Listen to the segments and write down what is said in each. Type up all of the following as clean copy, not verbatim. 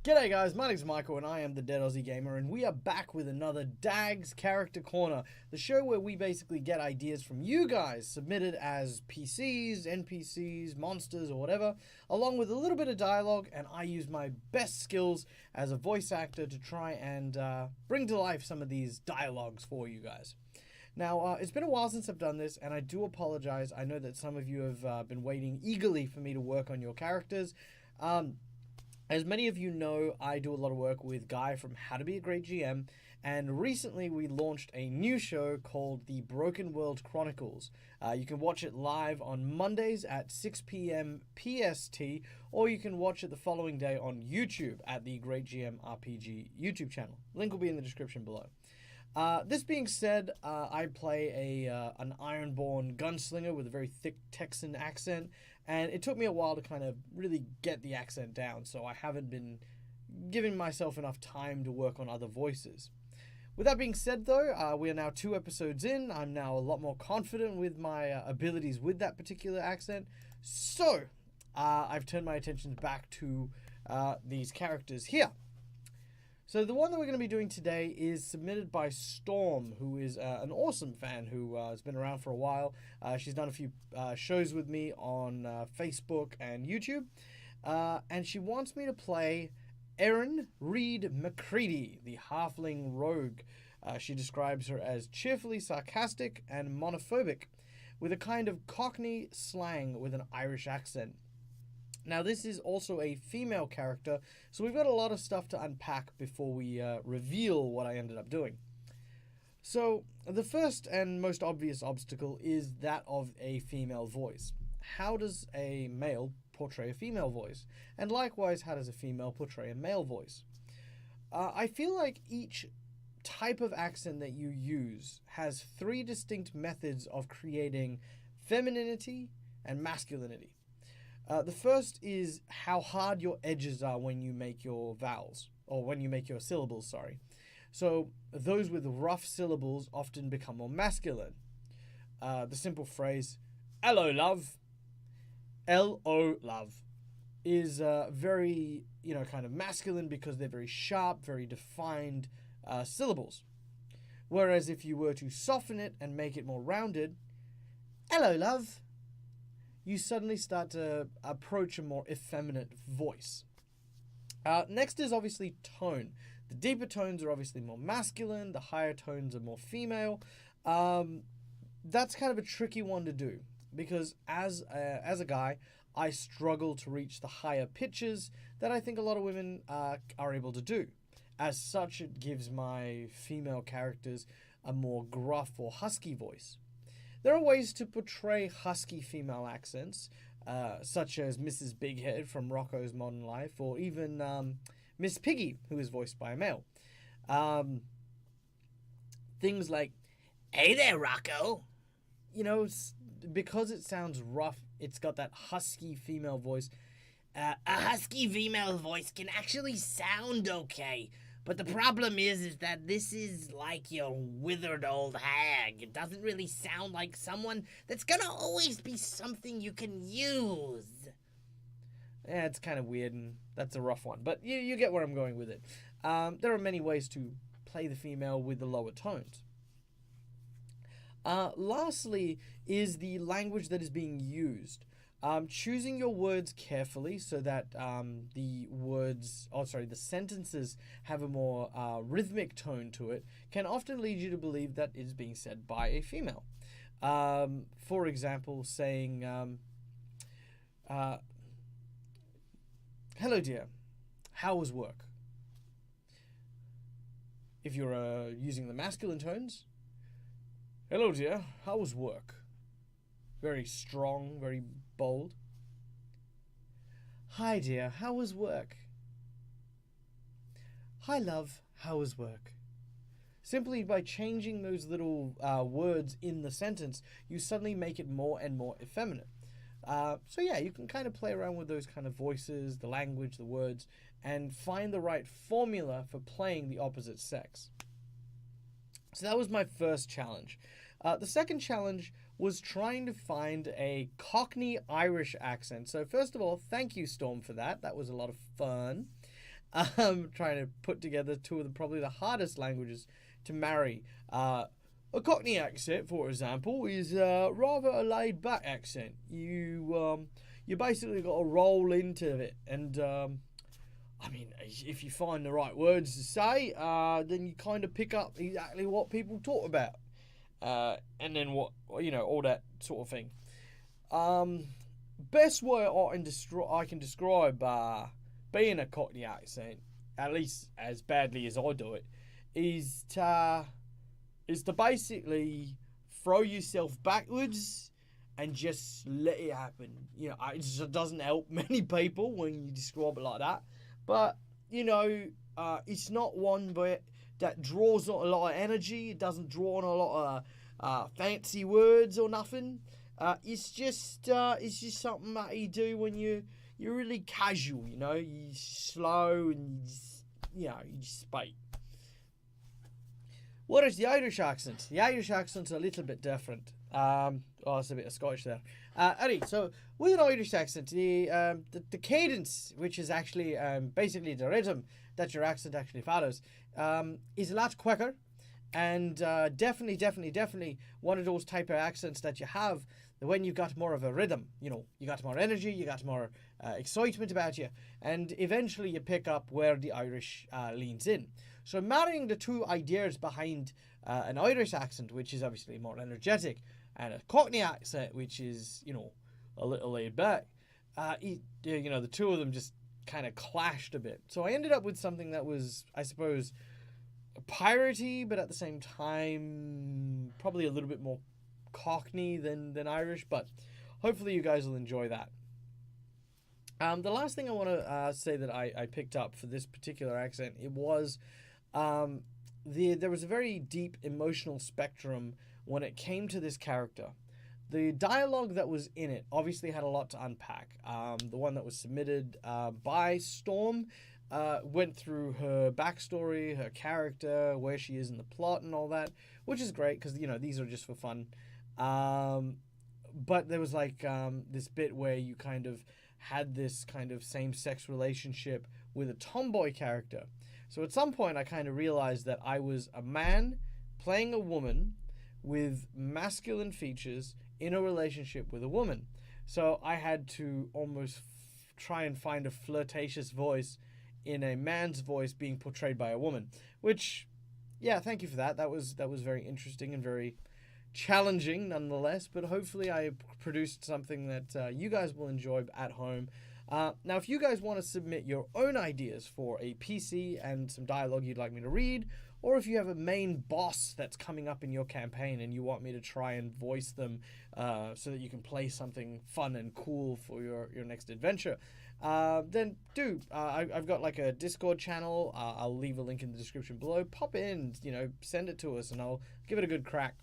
G'day guys, my name's Michael and I am the DeadAussieGamer, and we are back with another DAG's Character Corner, the show where we basically get ideas from you guys submitted as PCs, NPCs, monsters or whatever, along with a little bit of dialogue, and I use my best skills as a voice actor to try and bring to life some of these dialogues for you guys. Now, it's been a while since I've done this, and I do apologize. I know that some of you have been waiting eagerly for me to work on your characters. As many of you know, I do a lot of work with Guy from How to Be a Great GM, and recently we launched a new show called The Broken World Chronicles. You can watch it live on Mondays at 6 p.m. PST, or you can watch it the following day on YouTube at the Great GM RPG YouTube channel. Link will be in the description below. This being said, I play an Ironborn gunslinger with a very thick Texan accent, and it took me a while to kind of really get the accent down, so I haven't been giving myself enough time to work on other voices. With that being said though, we are now 2 episodes in. I'm now a lot more confident with my abilities with that particular accent, so I've turned my attention back to these characters here. So the one that we're going to be doing today is submitted by Storm, who is an awesome fan who has been around for a while. She's done a few shows with me on Facebook and YouTube. And she wants me to play Ayren Mcreed, the halfling rogue. She describes her as cheerfully sarcastic and monophobic, with a kind of Cockney slang with an Irish accent. Now, this is also a female character, so we've got a lot of stuff to unpack before we reveal what I ended up doing. So, the first and most obvious obstacle is that of a female voice. How does a male portray a female voice? And likewise, how does a female portray a male voice? I feel like each type of accent that you use has 3 distinct methods of creating femininity and masculinity. The first is how hard your edges are when you make your vowels, or when you make your syllables, sorry. So those with rough syllables often become more masculine. The simple phrase, hello love, L-O love, is very, kind of masculine because they're very sharp, very defined syllables. Whereas if you were to soften it and make it more rounded, hello love, you suddenly start to approach a more effeminate voice. Next is obviously tone. The deeper tones are obviously more masculine, the higher tones are more female. That's kind of a tricky one to do, because as a guy, I struggle to reach the higher pitches that I think a lot of women are able to do. As such, it gives my female characters a more gruff or husky voice. There are ways to portray husky female accents, such as Mrs. Bighead from Rocko's Modern Life, or even Miss Piggy, who is voiced by a male. Things like, hey there, Rocco! Because it sounds rough, it's got that husky female voice. A husky female voice can actually sound okay, but the problem is that this is like your withered old hag. It doesn't really sound like someone that's gonna always be something you can use. Yeah, it's kind of weird, and that's a rough one, but you get where I'm going with it. There are many ways to play the female with the lower tones. Lastly is the language that is being used. Choosing your words carefully so that the sentences have a more rhythmic tone to it can often lead you to believe that it is being said by a female. For example, saying, hello dear, how was work? If you're using the masculine tones, hello dear, how was work? Very strong, very bold. Hi dear, how was work? Hi love, how was work? Simply by changing those little words in the sentence, you suddenly make it more and more effeminate. So yeah, you can kind of play around with those kind of voices, the language, the words, and find the right formula for playing the opposite sex. So that was my first challenge. The second challenge was trying to find a Cockney Irish accent. So first of all, thank you, Storm, for that. That was a lot of fun. trying to put together two of probably the hardest languages to marry. A Cockney accent, for example, is rather a laid-back accent. You basically got to roll into it, and I mean, if you find the right words to say, then you kind of pick up exactly what people talk about, and then what, all that sort of thing. Best way I can describe being a Cockney accent, at least as badly as I do it, is to basically throw yourself backwards and just let it happen. It just doesn't help many people when you describe it like that. But, it's not one that draws on a lot of energy. It doesn't draw on a lot of fancy words or nothing. It's just something that you do when you're really casual, you slow and you just speak. What is the Irish accent? The Irish accent's a little bit different. It's a bit of Scottish there. Anyway, so with an Irish accent, the cadence, which is actually basically the rhythm that your accent actually follows, is a lot quicker, and definitely one of those type of accents that you have when you've got more of a rhythm. You got more energy, you got more excitement about you, and eventually you pick up where the Irish leans in. So marrying the two ideas behind an Irish accent, which is obviously more energetic, and a Cockney accent, which is, a little laid back, the two of them just kind of clashed a bit. So I ended up with something that was, I suppose, piratey, but at the same time, probably a little bit more Cockney than Irish, but hopefully you guys will enjoy that. The last thing I want to say that I picked up for this particular accent, it was there was a very deep emotional spectrum when it came to this character. The dialogue that was in it obviously had a lot to unpack. The one that was submitted by Storm went through her backstory, her character, where she is in the plot and all that, which is great because, these are just for fun. But there was this bit where you kind of had this kind of same-sex relationship with a tomboy character. So at some point I kind of realized that I was a man playing a woman with masculine features in a relationship with a woman. So I had to almost try and find a flirtatious voice in a man's voice being portrayed by a woman, which, yeah, thank you for that. That was very interesting and very challenging nonetheless, but hopefully I produced something that you guys will enjoy at home. Now, if you guys want to submit your own ideas for a PC and some dialogue you'd like me to read, or if you have a main boss that's coming up in your campaign and you want me to try and voice them so that you can play something fun and cool for your next adventure, then do. I've got a Discord channel. I'll leave a link in the description below. Pop in, send it to us and I'll give it a good crack.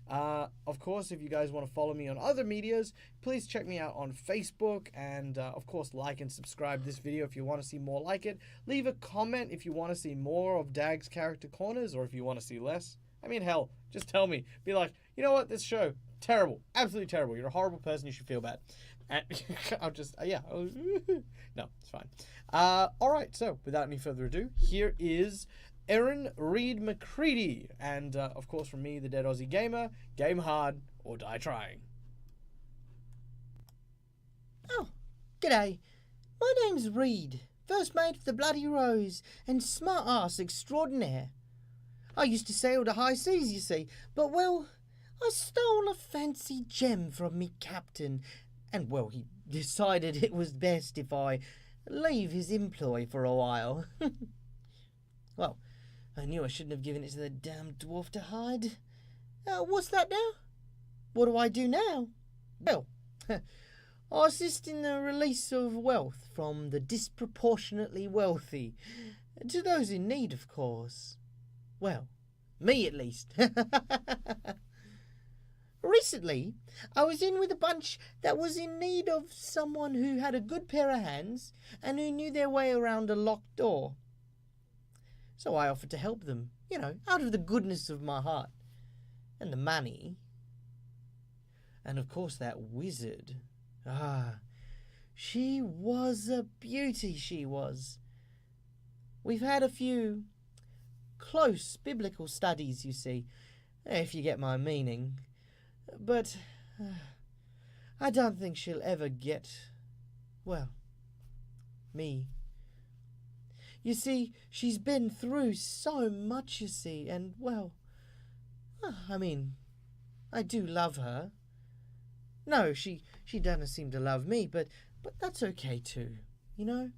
Of course, if you guys want to follow me on other medias, please check me out on Facebook, and of course like and subscribe this video if you want to see more like it. Leave a comment if you want to see more of DAG's character corners, or if you want to see less. I mean, hell, just tell me. Be like, you know what, this show, terrible, absolutely terrible. You're a horrible person, you should feel bad. And I'll just, no, it's fine. Alright, so without any further ado, here is Ayren Reed Mcreed, and of course from me, the Dead Aussie Gamer, game hard or die trying. Oh, g'day. My name's Reed, first mate of the Bloody Rose, and smart ass extraordinaire. I used to sail the high seas, you see, but well, I stole a fancy gem from me captain, and well, he decided it was best if I leave his employ for a while. Well, I knew I shouldn't have given it to the damned dwarf to hide. What's that now? What do I do now? Well, I assist in the release of wealth from the disproportionately wealthy. To those in need, of course. Well, me at least. Recently, I was in with a bunch that was in need of someone who had a good pair of hands and who knew their way around a locked door. So I offered to help them, out of the goodness of my heart. And the money. And of course that wizard. She was a beauty, she was. We've had a few close biblical studies, you see, if you get my meaning. But I don't think she'll ever get, well, me. You see, she's been through so much, you see, and, well, I mean, I do love her. No, she doesn't seem to love me, but that's okay too, you know?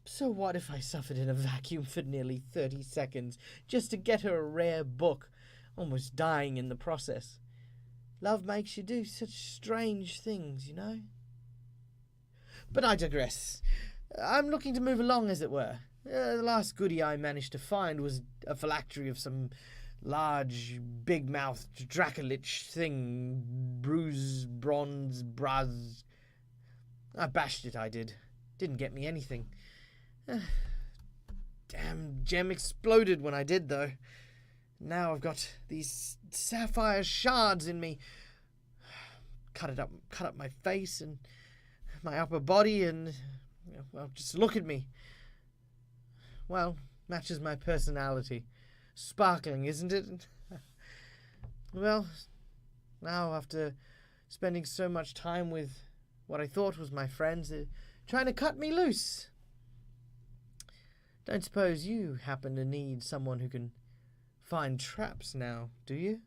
So what if I suffered in a vacuum for nearly 30 seconds just to get her a rare book, almost dying in the process? Love makes you do such strange things, you know? But I digress. I'm looking to move along, as it were. The last goodie I managed to find was a phylactery of some large, big-mouthed Dracolich thing, bronze, braz. I bashed it, I did. Didn't get me anything. Damn gem exploded when I did, though. Now I've got these sapphire shards in me. Cut up my face and my upper body, and, well, just look at me. Well, matches my personality. Sparkling, isn't it? Well, now after spending so much time with what I thought was my friends, they're trying to cut me loose. Don't suppose you happen to need someone who can find traps now, do you?